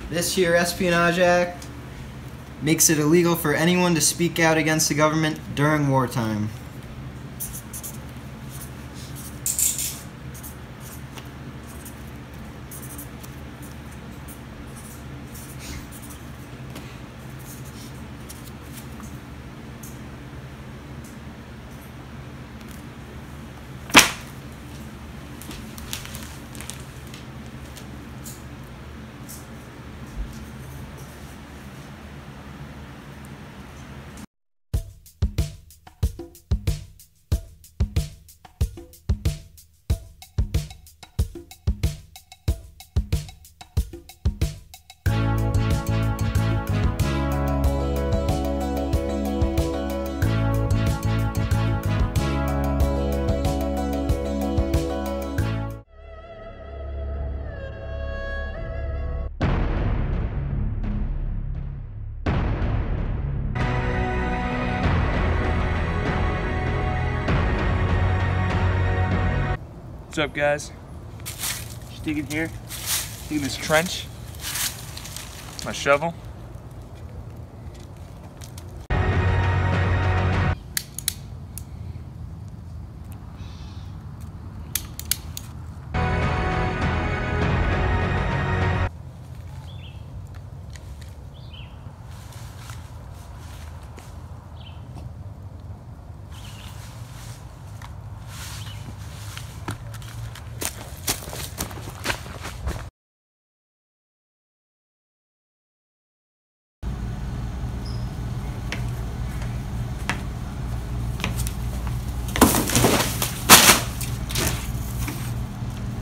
This here Espionage Act makes it illegal for anyone to speak out against the government during wartime. What's up, guys? Just digging here. Digging this trench. My shovel.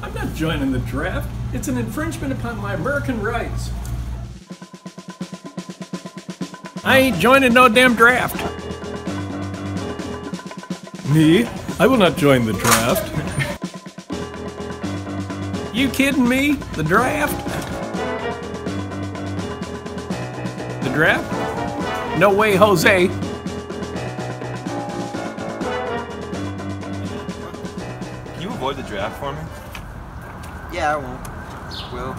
I'm not joining the draft. It's an infringement upon my American rights. I ain't joining no damn draft. Me? I will not join the draft. You kidding me? The draft? The draft? No way, Jose. Can you avoid the draft for me? Yeah, I will.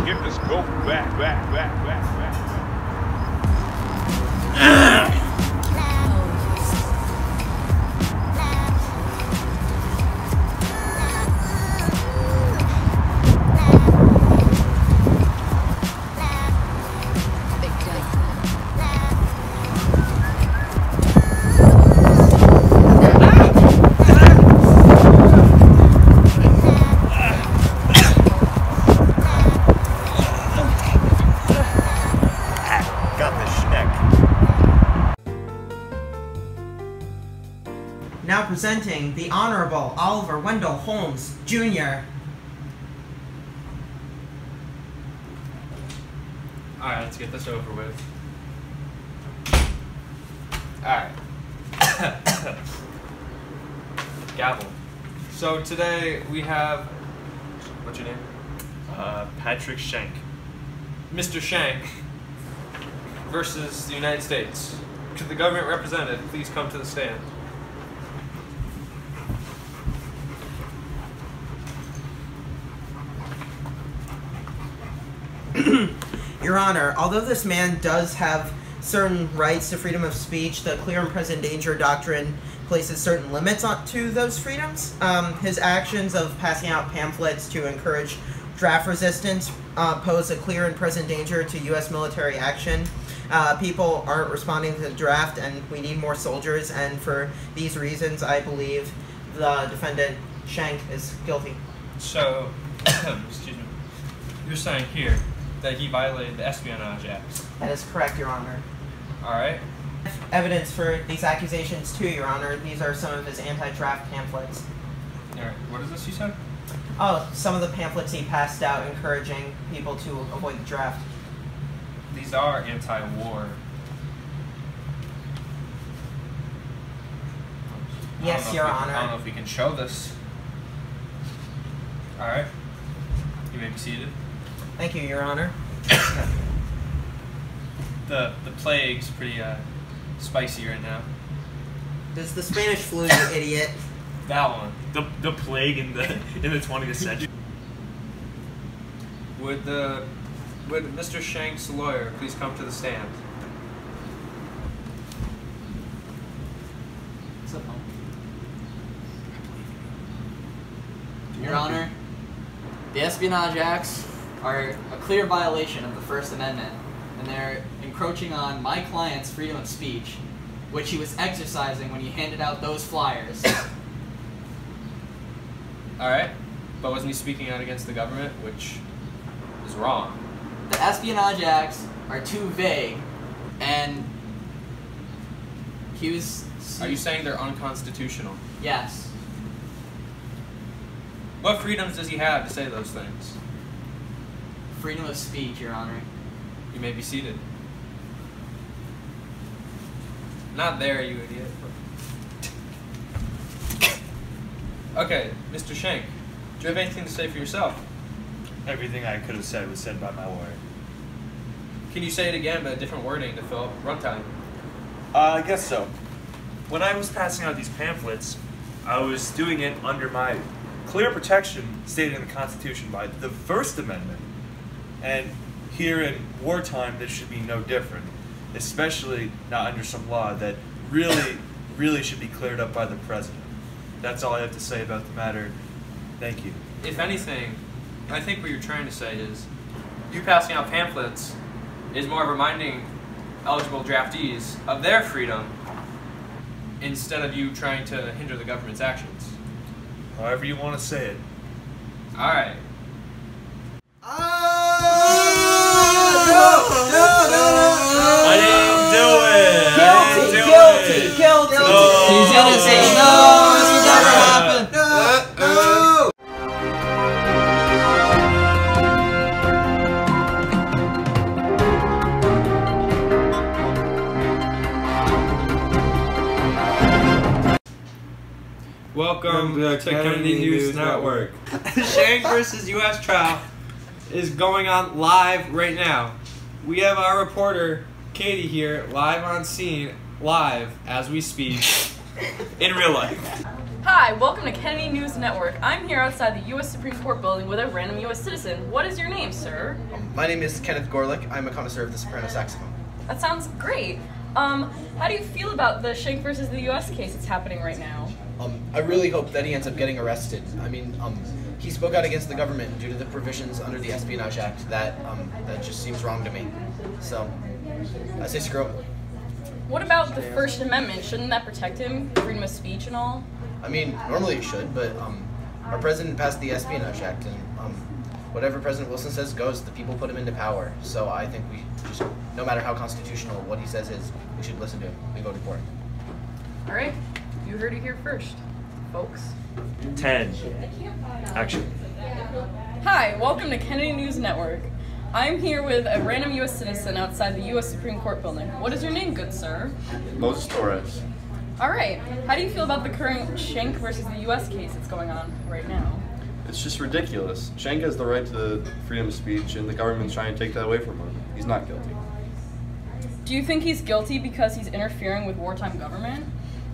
Get this go back. Now presenting the Honorable Oliver Wendell Holmes, Jr. Alright, let's get this over with. Alright. Gavel. So today we have... What's your name? Patrick Schenck. Mr. Schenck versus the United States. Could the government representative please come to the stand? Your Honor, although this man does have certain rights to freedom of speech, the clear and present danger doctrine places certain limits to those freedoms. His actions of passing out pamphlets to encourage draft resistance pose a clear and present danger to U.S. military action. People aren't responding to the draft, and we need more soldiers, and for these reasons, I believe the defendant, Schenck, is guilty. So, excuse me, you're saying here that he violated the Espionage Act. That is correct, Your Honor. Alright. Evidence for these accusations too, Your Honor. These are some of his anti-draft pamphlets. Alright, what is this you said? Oh, some of the pamphlets he passed out encouraging people to avoid the draft. These are anti-war. Yes, Your Honor. I don't know if we can show this. Alright. You may be seated. Thank you, Your Honor. The plague's pretty spicy right now. There's the Spanish flu, you idiot. That one. The plague in the 20th century. Would Mr. Shank's lawyer please come to the stand? What's up, home? Your Honor, the Espionage Acts are a clear violation of the First Amendment, and they're encroaching on my client's freedom of speech, which he was exercising when he handed out those flyers. Alright, but wasn't he speaking out against the government, which is wrong? The Espionage Acts are too vague, and he was... Are you saying they're unconstitutional? Yes. What freedoms does he have to say those things? Freedom of speech, Your Honor. You may be seated. Not there, you idiot. Okay, Mr. Schenck, do you have anything to say for yourself? Everything I could have said was said by my lawyer. Can you say it again, but a different wording to fill up runtime? I guess so. When I was passing out these pamphlets, I was doing it under my clear protection stated in the Constitution by the First Amendment. And here in wartime, this should be no different, especially not under some law that really should be cleared up by the President. That's all I have to say about the matter. Thank you. If anything, I think what you're trying to say is you passing out pamphlets is more reminding eligible draftees of their freedom instead of you trying to hinder the government's actions. However you want to say it. Alright. I didn't do it! Guilty! No. He's innocent! No! This will never happen! Welcome to Kennedy News Network. Shawschenck versus U.S. trial is going on live right now. We have our reporter, Katie, here, live on scene, live as we speak, in real life. Hi, welcome to Kennedy News Network. I'm here outside the U.S. Supreme Court building with a random U.S. citizen. What is your name, sir? My name is Kenneth Gorlick. I'm a connoisseur of the soprano saxophone. That sounds great. How do you feel about the Schenck versus the U.S. case that's happening right now? I really hope that he ends up getting arrested. I mean, he spoke out against the government due to the provisions under the Espionage Act. That just seems wrong to me. So, I say screw him. What about the First Amendment? Shouldn't that protect him? Freedom of speech and all? I mean, normally it should, but our president passed the Espionage Act, and whatever President Wilson says goes. The people put him into power. So I think we just, no matter how constitutional what he says is, we should listen to him. We voted for it. All right, you heard it here first, folks. 10. Action. Hi, welcome to Kennedy News Network. I'm here with a random U.S. citizen outside the U.S. Supreme Court building. What is your name, good sir? Moses Torres. All right, how do you feel about the current Schenck versus the U.S. case that's going on right now? It's just ridiculous. Schenck has the right to freedom of speech, and the government's trying to take that away from him. He's not guilty. Do you think he's guilty because he's interfering with wartime government?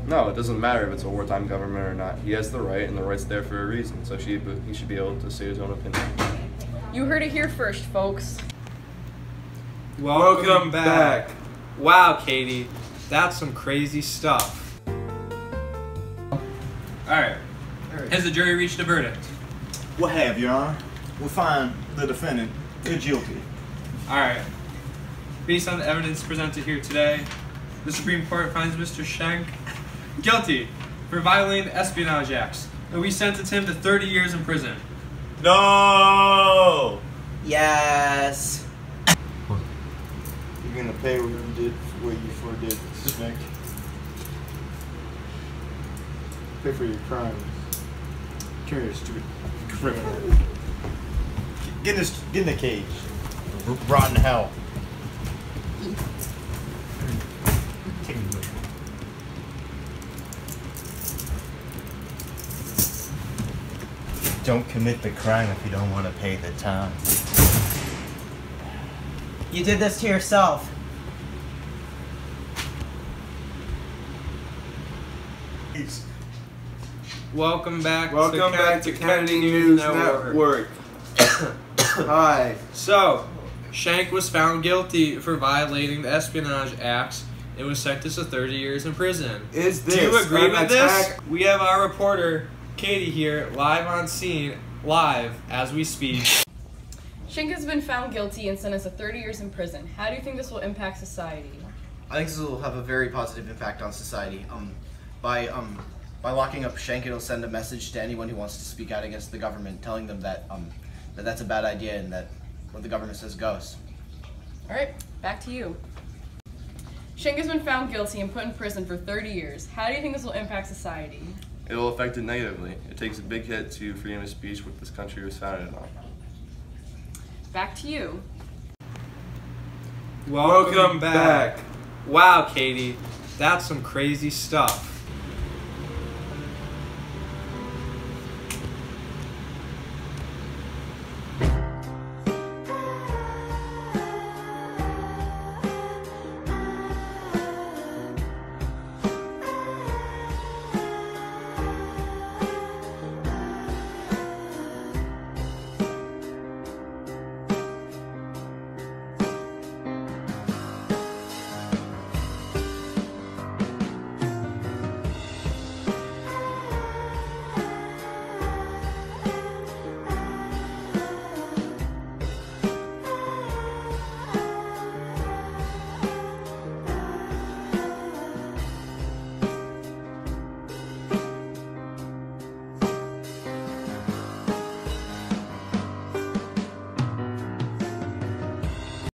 No, it doesn't matter if it's a wartime government or not. He has the right, and the right's there for a reason, so he should be able to say his own opinion. You heard it here first, folks. Welcome back. Wow, Katie, that's some crazy stuff. Alright, has the jury reached a verdict? What have, Your Honor? We find the defendant guilty. Alright, based on the evidence presented here today, the Supreme Court finds Mr. Schenck guilty for violating the Espionage Acts, and we sentence him to 30 years in prison. No! Yes. You're gonna pay what you did, what you foredid, Snake. Pay for your crimes. Come here, stupid criminal. Get in the cage. Rotten hell. Don't commit the crime if you don't want to pay the time. You did this to yourself. Welcome back. Welcome back to Kennedy News Network. Hi. So, Shawschenck was found guilty for violating the Espionage Acts and was sentenced to 30 years in prison. Do you agree with this? We have our reporter, Katie, here, live on scene, live as we speak. Shawschenck has been found guilty and sentenced to 30 years in prison. How do you think this will impact society? I think this will have a very positive impact on society. By locking up Shawschenck, it'll send a message to anyone who wants to speak out against the government, telling them that that's a bad idea and that what the government says goes. All right, back to you. Shawschenck has been found guilty and put in prison for 30 years. How do you think this will impact society? It will affect it negatively. It takes a big hit to freedom of speech, what this country was founded on. Back to you. Welcome back. Wow, Katie, that's some crazy stuff.